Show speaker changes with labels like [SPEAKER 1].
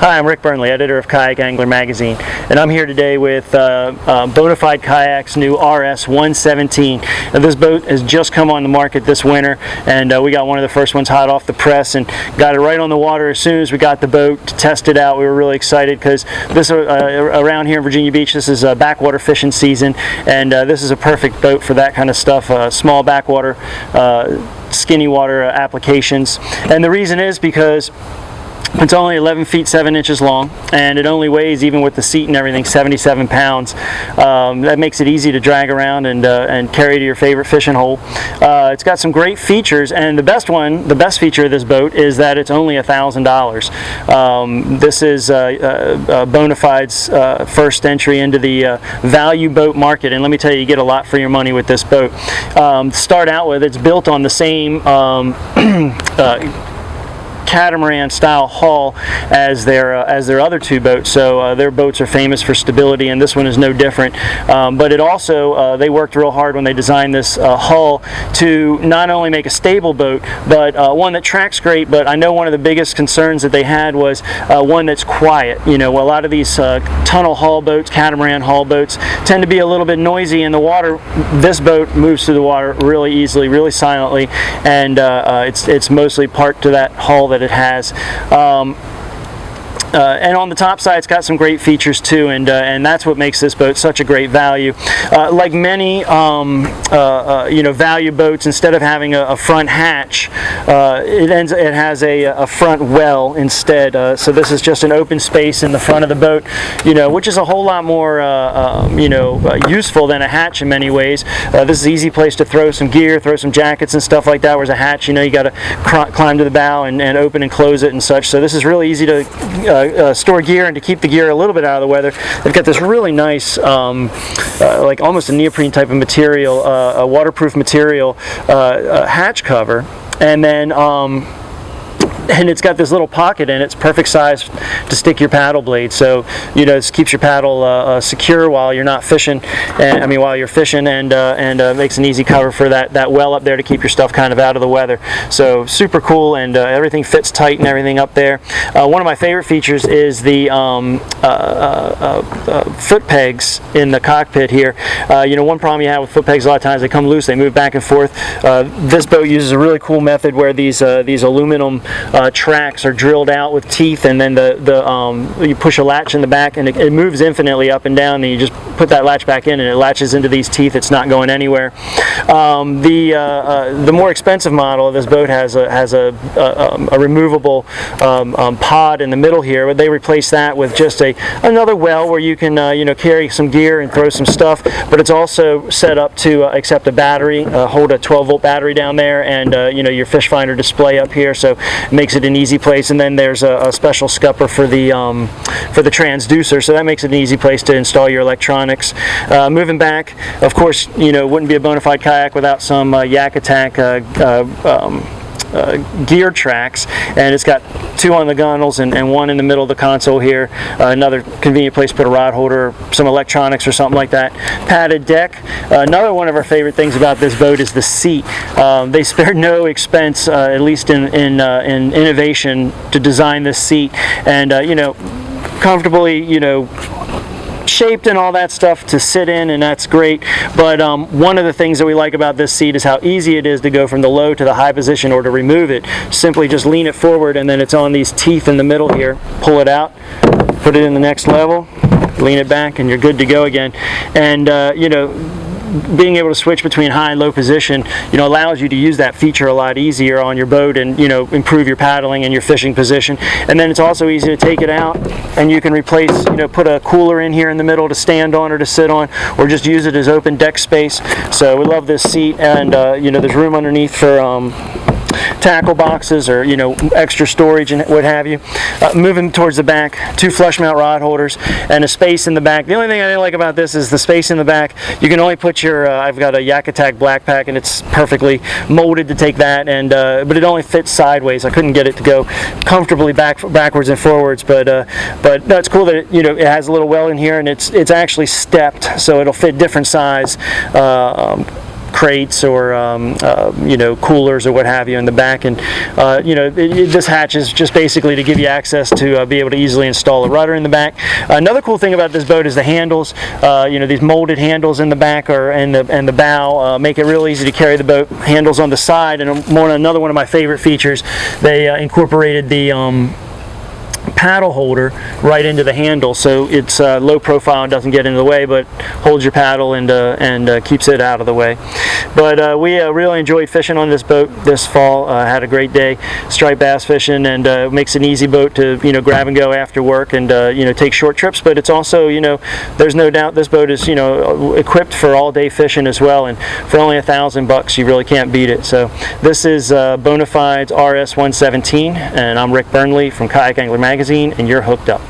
[SPEAKER 1] Hi, I'm Ric Burnley, editor of Kayak Angler Magazine, and I'm here today with Bonafide Kayak's new RS117. Now, this boat has just come on the market this winter, and we got one of the first ones hot off the press and got it right on the water as soon as we got the boat to test it out. We were really excited because this around here in Virginia Beach, this is backwater fishing season, and this is a perfect boat for that kind of stuff, small backwater, skinny water applications. And the reason is because it's only 11 feet 7 inches long, and it only weighs, even with the seat and everything, 77 pounds. That makes it easy to drag around and carry to your favorite fishing hole. It's got some great features, and the best feature of this boat is that it's only $1,000. This is Bonafide's first entry into the value boat market, and let me tell you, you get a lot for your money with this boat. To start out with, it's built on the same catamaran style hull as their other two boats, so their boats are famous for stability, and this one is no different. But it also, they worked real hard when they designed this hull to not only make a stable boat, but one that tracks great. But I know one of the biggest concerns that they had was one that's quiet. You know, a lot of these tunnel hull boats, catamaran hull boats, tend to be a little bit noisy in the water. This boat moves through the water really easily, really silently, and it's mostly parked to that hull that it has. And on the top side, it's got some great features too, and that's what makes this boat such a great value. Like many value boats, instead of having a front hatch, it has a front well instead. So this is just an open space in the front of the boat, which is a whole lot more useful than a hatch in many ways. This is an easy place to throw some gear, throw some jackets and stuff like that. Whereas a hatch, you got to climb to the bow and open and close it and such. So this is really easy to store gear and to keep the gear a little bit out of the weather. They've got this really nice, like almost a neoprene type of material, a waterproof material hatch cover, and then and it's got this little pocket in it. It's perfect size to stick your paddle blade, so this keeps your paddle secure while you're not fishing, while you're fishing, and makes an easy cover for that well up there to keep your stuff kind of out of the weather. So super cool, and everything fits tight and everything up there. One of my favorite features is the foot pegs in the cockpit here. One problem you have with foot pegs, a lot of times they come loose, they move back and forth. This boat uses a really cool method where these aluminum tracks are drilled out with teeth, and then you push a latch in the back, and it moves infinitely up and down. And you just put that latch back in, and it latches into these teeth. It's not going anywhere. The more expensive model of this boat has a removable pod in the middle here, but they replace that with just another well where you can carry some gear and throw some stuff. But it's also set up to accept a battery, hold a 12-volt battery down there, and your fish finder display up here. So makes it an easy place. And then there's a special scupper for the transducer, so that makes it an easy place to install your electronics. Moving back, of course, wouldn't be a Bonafide kayak without some Yak Attack gear tracks, and it's got two on the gunnels and one in the middle of the console here. Another convenient place to put a rod holder, some electronics or something like that. Padded deck. Another one of our favorite things about this boat is the seat. They spared no expense, at least in innovation, to design this seat, and comfortably, shaped and all that stuff to sit in, and that's great. But one of the things that we like about this seat is how easy it is to go from the low to the high position, or to remove it. Simply just lean it forward, and then it's on these teeth in the middle here. Pull it out, put it in the next level, lean it back, and you're good to go again. And being able to switch between high and low position, allows you to use that feature a lot easier on your boat, and improve your paddling and your fishing position. And then it's also easy to take it out, and you can replace, put a cooler in here in the middle to stand on or to sit on, or just use it as open deck space. So we love this seat, and there's room underneath for tackle boxes, or extra storage and what have you. Moving towards the back, two flush mount rod holders and a space in the back. The only thing I didn't like about this is the space in the back. You can only put your I've got a Yak Attack black pack, and it's perfectly molded to take that, and but it only fits sideways. I couldn't get it to go comfortably backwards and forwards, but no, it's cool that it has a little well in here, and it's actually stepped, so it'll fit different size crates or coolers or what have you in the back, and this hatch is just basically to give you access to be able to easily install a rudder in the back. Another cool thing about this boat is the handles. These molded handles in the back and the bow make it real easy to carry the boat. Handles on the side, and another one of my favorite features, they incorporated the paddle holder right into the handle, so it's low profile and doesn't get in the way, but holds your paddle and keeps it out of the way. But we really enjoyed fishing on this boat this fall. Had a great day striped bass fishing, and makes an easy boat to grab and go after work and take short trips. But it's also there's no doubt this boat is equipped for all day fishing as well, and for only $1,000 you really can't beat it. So this is Bonafide's RS117, and I'm Ric Burnley from Kayak Angler Magazine, and you're hooked up.